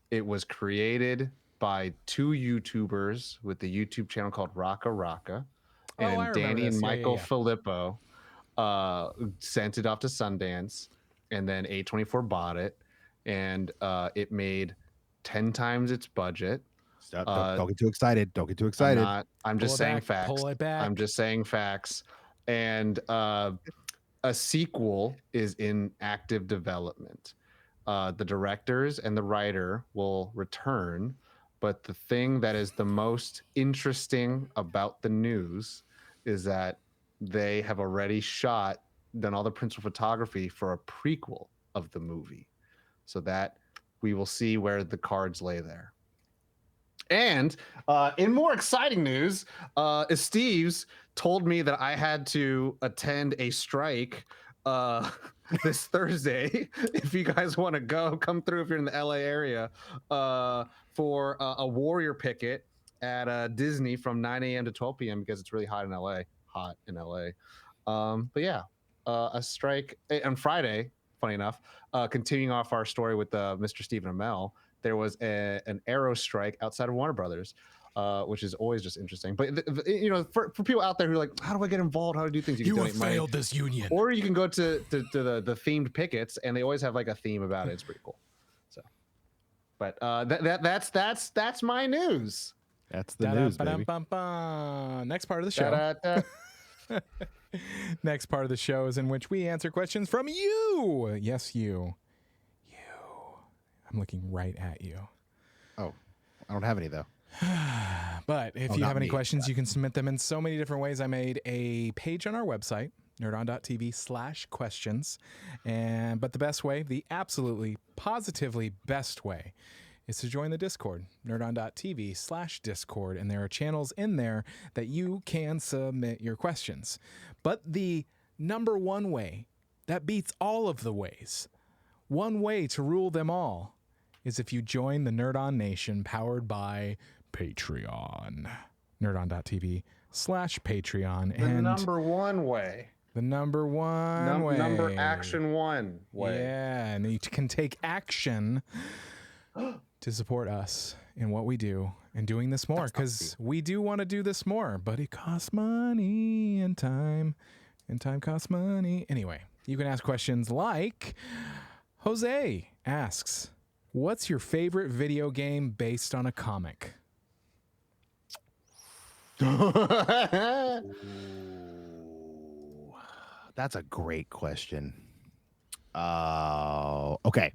it was created by two YouTubers with the YouTube channel called Raka Raka. Oh, I and remember Danny and this. Michael Yeah. Filippo sent it off to Sundance, and then A24 bought it, and it made 10 times its budget. Stop, Uh, don't get too excited. Don't get too I'm excited. not. I'm Pull just it saying back. facts. Pull it back. I'm just saying facts. And a sequel is in active development. The directors and the writer will return, but the thing that is the most interesting about the news is that they have already done all the principal photography for a prequel of the movie, so that we will see where the cards lay there. And in more exciting news, Steve's told me that I had to attend a strike this Thursday. If you guys want to come through if you're in the LA area for a warrior picket at Disney from 9 a.m. to 12 p.m. because it's really hot in LA. But yeah, a strike on Friday. Funny enough, continuing off our story with Mr. Stephen Amell, there was an arrow strike outside of Warner Brothers, which is always just interesting. But you know, for people out there who are like, how do I get involved? How do I do things? You have donate money. failed this union. Or you can go to the themed pickets, and they always have like a theme about it. It's pretty cool. So, but that's my news. That's the news, baby. Next part of the show. Da-da-da. Next part of the show is in which we answer questions from you. Yes, you. I'm looking right at you. Oh, I don't have any though. But if you have any questions, you can submit them in so many different ways. I made a page on our website, nerdon.tv/questions. But the best way, the absolutely positively best way, is to join the Discord, nerdon.tv/Discord. And there are channels in there that you can submit your questions. But the number one way that beats all of the ways, one way to rule them all, is if you join the Nerdon Nation powered by Patreon. Nerdon.tv/Patreon. The number one way. The number one way. Number action one way. Yeah, and you can take action to support us in what we do and doing this more, because we do want to do this more, but it costs money and time costs money. Anyway, you can ask questions like Jose asks, what's your favorite video game based on a comic? That's a great question. Okay.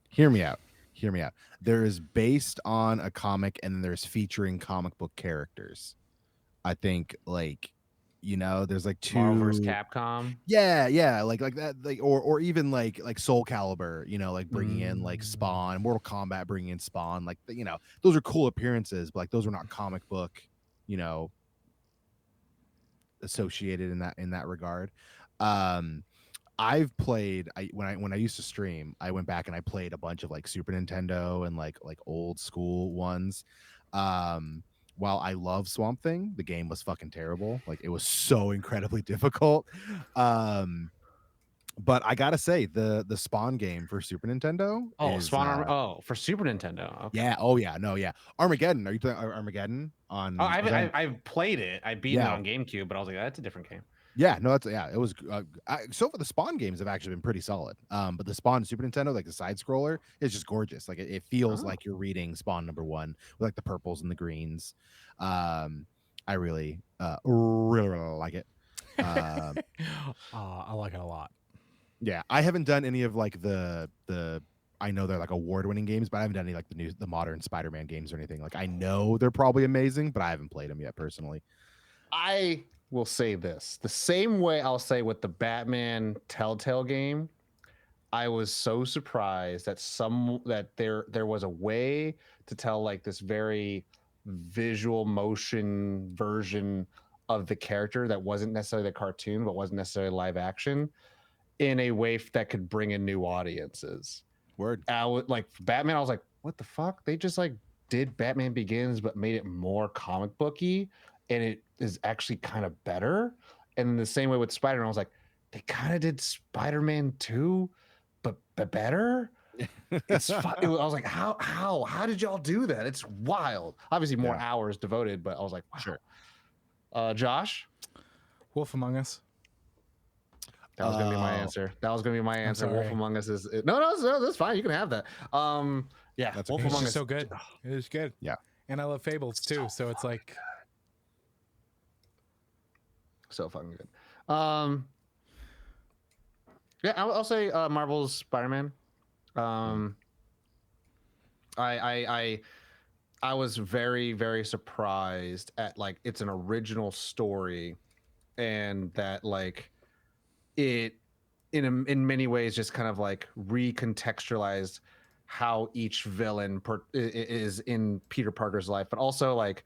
Hear me out. There is based on a comic, and then there's featuring comic book characters. I think, like, you know, there's like two Marvel vs. Capcom. Yeah, like that, like or even like Soul Calibur, you know, like bringing in like Spawn, Mortal Kombat bringing in Spawn, like, you know, those are cool appearances, but like those are not comic book, you know, associated in that regard. I've played when I used to stream, I went back and I played a bunch of like Super Nintendo and like old school ones. While I love Swamp Thing, the game was fucking terrible. Like, it was so incredibly difficult. But I gotta say, the Spawn game for Super Nintendo. For Super Nintendo. Okay. Yeah. Oh yeah. No. Yeah. Armageddon. Are you playing Armageddon on? Oh, I've played it. I beat it on GameCube, but I was like, that's a different game. Yeah, no, it was so far the Spawn games have actually been pretty solid. But the Spawn Super Nintendo, like the side scroller, is just gorgeous. Like it feels like you're reading Spawn #1 with like the purples and the greens. I really like it. I like it a lot. Yeah, I haven't done any of like the I know they're like award-winning games, but I haven't done any like the modern Spider-Man games or anything. Like, I know they're probably amazing, but I haven't played them yet personally. I will say this the same way I'll say with the Batman Telltale game. I was so surprised that there was a way to tell like this very visual motion version of the character that wasn't necessarily the cartoon, but wasn't necessarily live action, in a way that could bring in new audiences. Word. Like Batman, I was like, what the fuck? They just like did Batman Begins, but made it more comic booky, and it is actually kind of better. And in the same way with Spider-Man, I was like, they kind of did Spider-Man 2, but better. I was like, how did y'all do that? It's wild. Obviously more hours devoted, but I was like, wow. Sure. Josh. Wolf Among Us. That was gonna be my answer. That was gonna be my answer. Wolf sorry. Among Us is no, that's fine. You can have that. Yeah, That's Wolf okay. It's Among just Us. so good. It is good. Yeah. And I love Fables too, so it's like So fucking good. Yeah, I'll say Marvel's Spider-Man. I was very, very surprised at like it's an original story, and that like it in many ways just kind of like recontextualized how each villain is in Peter Parker's life, but also like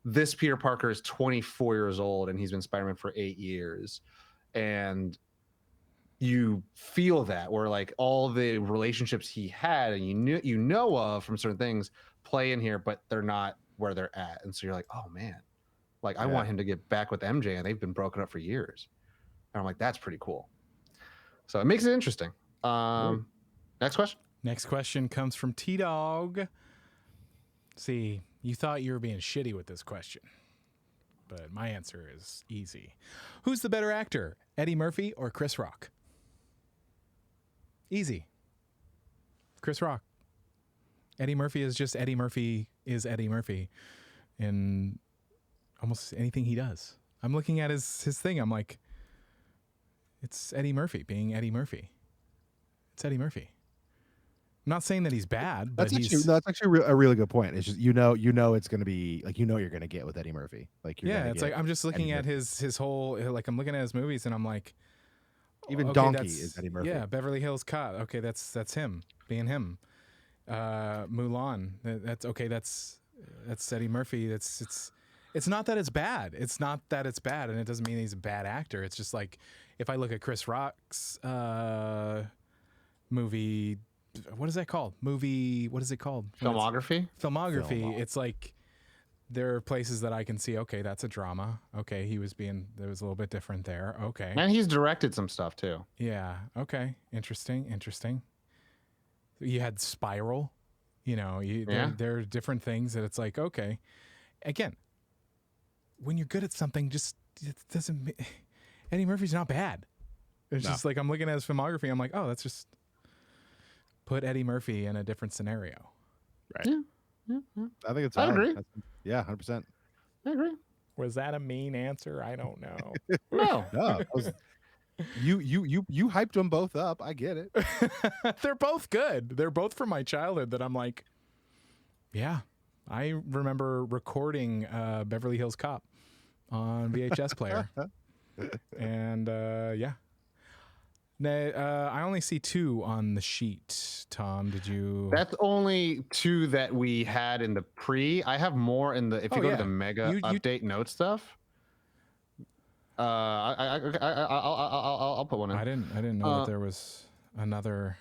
this Peter Parker is 24 years old and he's been Spider-Man for 8 years, and you feel that where like all the relationships he had and you know of from certain things play in here, but they're not where they're at, and so you're like, oh man, like I want him to get back with MJ, and they've been broken up for years, and I'm like, that's pretty cool. So it makes it interesting. Next question. next question comes from T-Dog. See, you thought you were being shitty with this question, but my answer is easy. Who's the better actor, Eddie Murphy or Chris Rock? Easy. Chris Rock. Eddie Murphy is just Eddie Murphy is Eddie Murphy in almost anything he does. I'm looking at his thing. I'm like, it's Eddie Murphy being Eddie Murphy. It's Eddie Murphy. I'm not saying that he's bad, but That's actually a really good point. It's just you know it's going to be like you're going to get with Eddie Murphy. Like it's like I'm just looking at his whole, like I'm looking at his movies and I'm like, even okay, Donkey is Eddie Murphy. Yeah, Beverly Hills Cop. Okay, that's him being him. Mulan. That's okay. That's Eddie Murphy. It's not that it's bad. It's not that it's bad, and it doesn't mean he's a bad actor. It's just like if I look at Chris Rock's movie, what is that called? What is it called? Filmography. It's like there are places that I can see, okay, that's a drama. Okay, there was a little bit different there. Okay. And he's directed some stuff too. Yeah. Okay. Interesting. You had Spiral, there are different things that it's like, okay, again, when you're good at something, just it doesn't, Eddie Murphy's not bad. It's just like, I'm looking at his filmography. I'm like, oh, that's just put Eddie Murphy in a different scenario. Right. Yeah. I think it's. I agree. Yeah, 100%. I agree. Was that a mean answer? I don't know. No. You hyped them both up. I get it. They're both good. They're both from my childhood that I'm like, yeah, I remember recording Beverly Hills Cop on VHS player. And yeah. I only see 2 on the sheet. Tom, did you? That's only 2 that we had in the pre. I have more in the, if you go to the mega update note stuff. I'll put one in. I didn't know that there was another.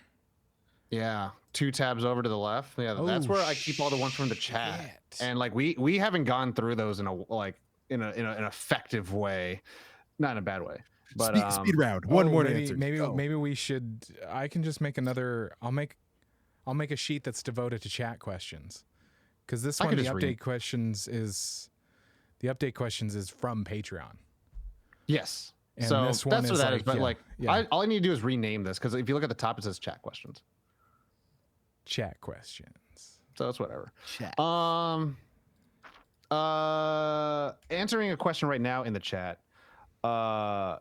Yeah, 2 tabs over to the left. Yeah, that's where I keep all the ones from the chat. And like we haven't gone through those in an effective way, not in a bad way. But speed round. One more answer. Maybe we should. I can just make another. I'll make a sheet that's devoted to chat questions, because this one, the update questions is from Patreon. Yes. And so this one that's what that is. But all I need to do is rename this, because if you look at the top, it says chat questions. Chat questions. So it's whatever. Chat. Answering a question right now in the chat.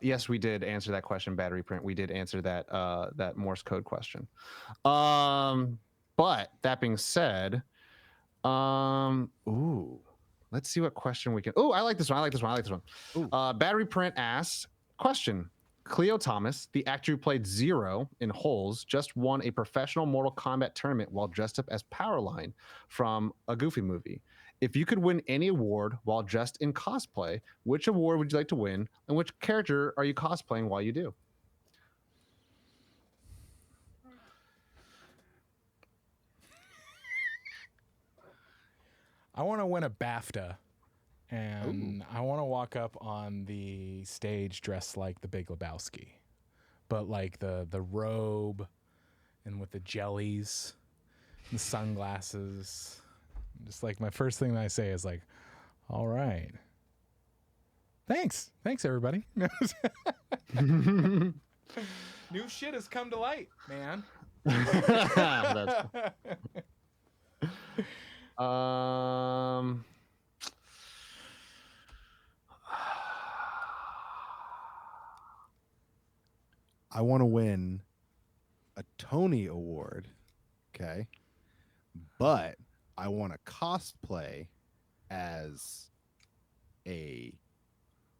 Yes, we did answer that question, Battery Print. We did answer that Morse code question. But that being said, let's see what question we can. I like this one. Battery Print asks, question: Cleo Thomas, the actor who played Zero in Holes, just won a professional Mortal Kombat tournament while dressed up as Powerline from a Goofy movie. If you could win any award while dressed in cosplay, which award would you like to win, and which character are you cosplaying while you do? I want to win a BAFTA, and I want to walk up on the stage dressed like the Big Lebowski, but like the robe, and with the jellies, the sunglasses. Just like my first thing that I say is like, all right, Thanks, everybody. New shit has come to light, man. That's, um, I want to win a Tony Award, okay? But I want to cosplay as a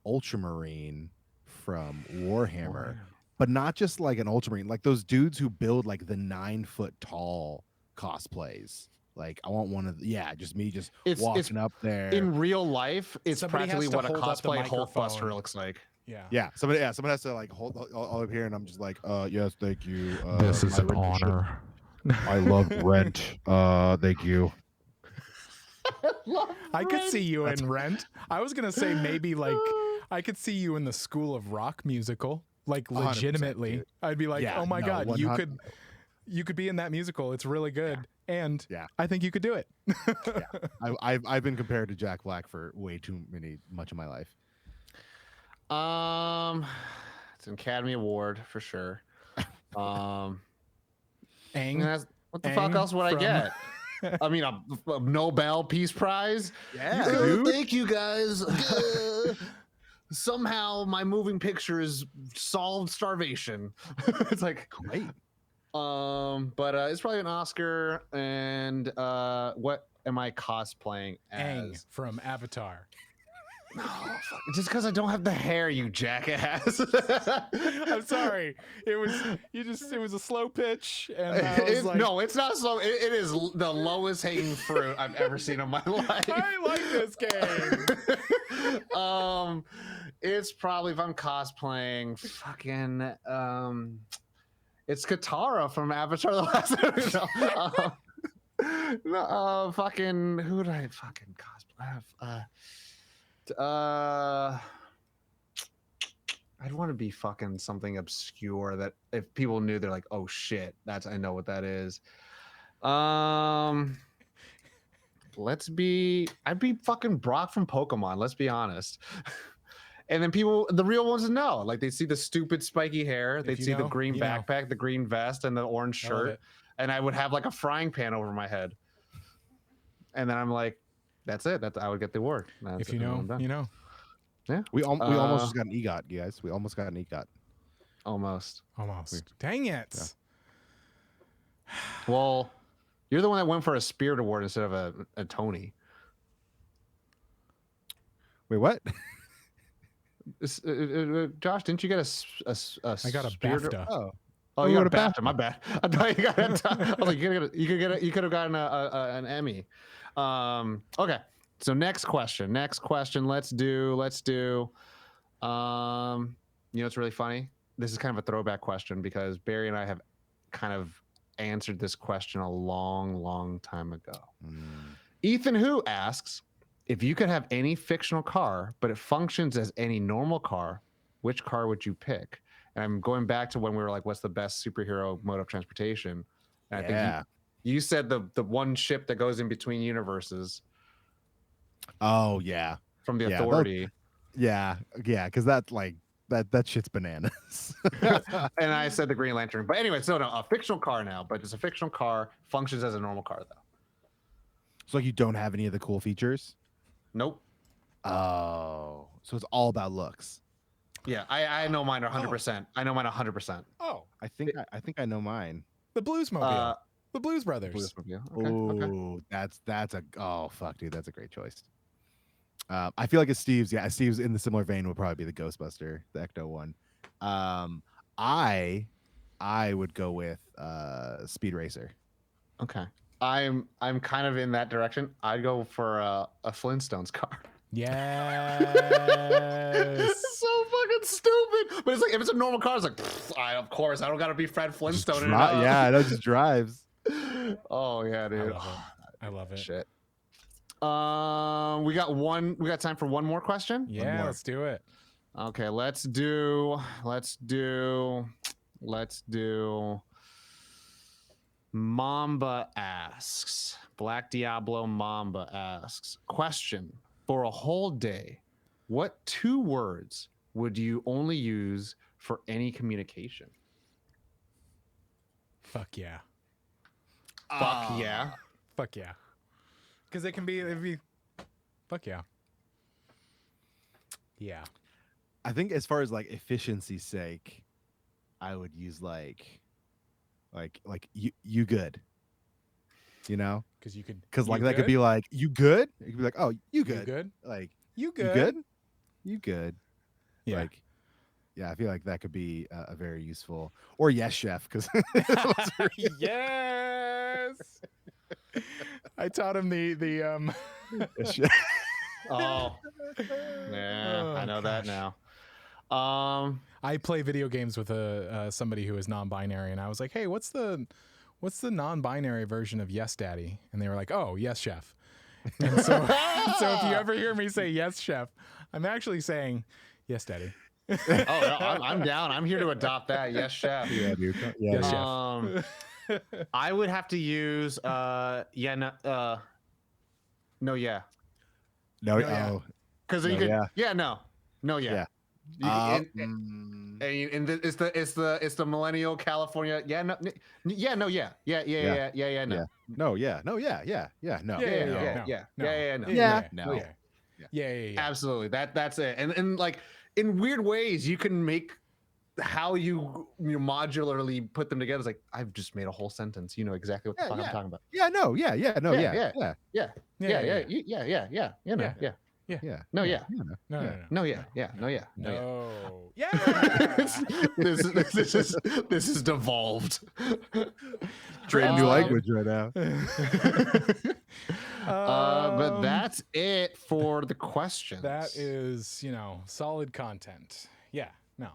Ultramarine from Warhammer, but not just like an Ultramarine, like those dudes who build like the 9-foot tall cosplays. Like I want one of just me walking up there. in real life, it's Somebody practically has to what a hold up the cosplay Hulkbuster microphone. looks like. Yeah. Someone has to like hold all up here, and I'm just like, yes, thank you. This is my an rendition. honor. I love Rent. Thank you. I could see you in Rent. I was gonna say maybe like I could see you in the School of Rock musical, like 100%, legitimately. dude. I'd be like, Yeah, oh my no, god, 100 you could be in that musical. It's really good, and Yeah. I think you could do it. I've been compared to Jack Black for way too much of my life. It's an Academy Award for sure. Aang, What the fuck Aang else would I from- get? I mean, a Nobel Peace Prize. Yeah, dude. Thank you guys. Somehow my moving picture is solved starvation. It's like Great. but it's probably an Oscar. And what am I cosplaying Aang as? from Avatar. Oh, fuck. Just because I don't have the hair, you jackass. I'm sorry. It was a slow pitch, and I was like, No, it's not slow. It is the lowest hanging fruit I've ever seen in my life. I like this game. It's probably, if I'm cosplaying, fucking it's Katara from Avatar: The Last Airbender. No, fucking who did I fucking cosplay? I'd want to be fucking something obscure that if people knew, they're like, oh shit, I know what that is. I'd be fucking Brock from Pokemon, let's be honest. And then the real ones would know. Like, they'd see the stupid spiky hair, they'd see the green backpack, the green vest, and the orange shirt, and I would have like a frying pan over my head. And then I'm like, that's it. I would get the award. If you know, you know. Yeah. We almost just got an EGOT, guys. We almost got an EGOT. Almost. Dang it. Yeah. Well, you're the one that went for a Spirit Award instead of a Tony. Wait, what? Josh, didn't you get a I got a Spirit BAFTA. Oh, you got a BAFTA. My bad. I thought you got I was like, you could have gotten an Emmy. Okay. So next question. Let's do. You know, it's really funny. This is kind of a throwback question because Barry and I have kind of answered this question a long time ago. Ethan Who asks, if you could have any fictional car, but it functions as any normal car, which car would you pick? And I'm going back to when we were like, what's the best superhero mode of transportation? And I think you said the one ship that goes in between universes. Oh yeah, from the Authority. Because that's like that shit's bananas. And I said the Green Lantern. But anyway, so no, a fictional car now, but it's a fictional car, functions as a normal car though. So like you don't have any of the cool features? Nope. Oh, so it's all about looks. Yeah, I know mine 100%. I know mine 100%. Oh, I think I know mine. The Bluesmobile. The Blues Brothers. Okay. That's a fuck, dude, that's a great choice. I feel like it's Steve's. Yeah, Steve's in the similar vein would probably be the Ghostbuster, the Ecto one. I would go with Speed Racer. Okay. I'm kind of in that direction. I'd go for a Flintstones car. Yes. It's so fucking stupid. But it's like, if it's a normal car, it's like, of course, I don't gotta be Fred Flintstone. Yeah, it just drives. Oh yeah, dude. I love it. Shit. We got time for one more question? Yeah, let's do it. Okay, let's do Mamba asks, Black Diablo Mamba asks, question, for a whole day, What 2 words would you only use for any communication? Fuck yeah. Fuck yeah. Fuck yeah. Because it'd be fuck yeah. Yeah. I think as far as like efficiency's sake, I would use like you good. You know? Because you could. Because like you that could good? be like you good. It could be like, oh, you good. You good? Like You you good? good. You good. Yeah. Like, yeah, I feel like that could be a very useful. Or yes, chef. Because Yes. I taught him the yes, chef. Oh. Yeah, I know that now. I play video games with somebody who is non-binary, and I was like, "Hey, what's the non-binary version of Yes, Daddy?" And they were like, "Oh, Yes, Chef." And so, so if you ever hear me say Yes, Chef, I'm actually saying Yes, Daddy. Oh, no, I'm down. I'm here to adopt that. Yes, chef. Yeah, dude. Yeah, Yes, chef. I would have to use no, No, yeah. oh, because No, you could yeah. no, yeah. Yeah. It's the millennial California. Yeah, no, yeah, no, yeah, no. No, yeah, no, no, yeah, no. Yeah. Absolutely. That's it. And like in weird ways, you can make how you modularly put them together. It's like I've just made a whole sentence. You know exactly what the fuck I'm talking about. Yeah, no, yeah, no, yeah. Yeah. No, yeah. No. Yeah. This is devolved. Creating new language right now. But that's it for the questions. That is, solid content. Yeah. No.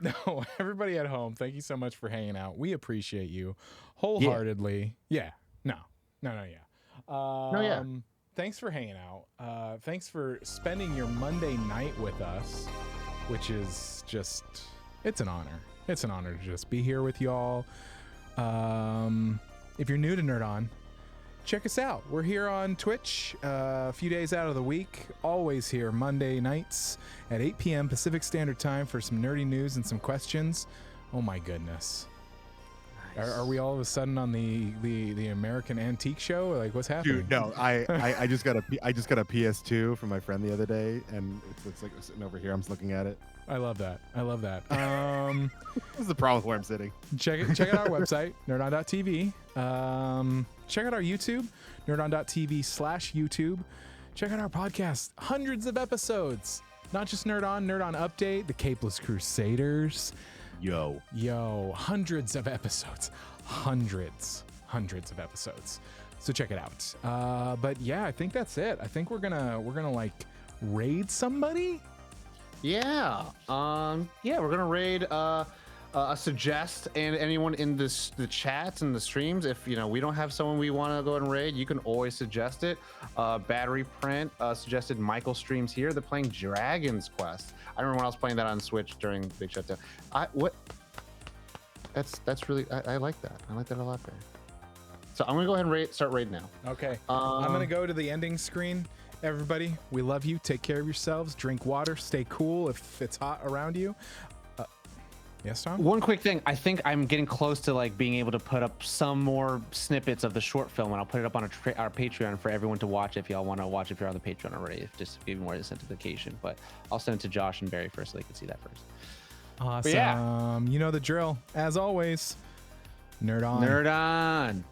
No, everybody at home, thank you so much for hanging out. We appreciate you wholeheartedly. Yeah. No. Thanks for hanging out. Thanks for spending your Monday night with us, which is just, it's an honor. It's an honor to just be here with y'all. If you're new to Nerd On, check us out. We're here on Twitch a few days out of the week. Always here Monday nights at 8 p.m. Pacific Standard Time for some nerdy news and some questions. Oh my goodness. Nice. Are we all of a sudden on the American Antique Show? Like, what's happening? Dude, no. I just got a PS2 from my friend the other day, and it's like sitting over here. I'm just looking at it. I love that. This is the problem with where I'm sitting. Check out our website, nerdon.tv. Check out our YouTube, nerdon.tv/YouTube. Check out our podcast, hundreds of episodes. Not just Nerd On Update, the Capeless Crusaders. Yo, hundreds of episodes. Hundreds of episodes. So check it out. But yeah, I think that's it. I think we're gonna like raid somebody. Yeah. We're gonna raid suggest and anyone in the chats and the streams. If we don't have someone we want to go and raid, you can always suggest it. Battery Print suggested Michael streams here. They're playing Dragon's Quest. I remember when I was playing that on Switch during Big Shutdown. That's really I like that. I like that a lot, Barry. So I'm gonna go ahead and start raid now. Okay. I'm gonna go to the ending screen. Everybody, we love you. Take care of yourselves. Drink water. Stay cool if it's hot around you. Yes, Tom? One quick thing. I think I'm getting close to like being able to put up some more snippets of the short film, and I'll put it up on our Patreon for everyone to watch if y'all want to watch. If you're on the Patreon already, just give more identification. But I'll send it to Josh and Barry first so they can see that first. Awesome. You know the drill. As always, Nerd On. Nerd On.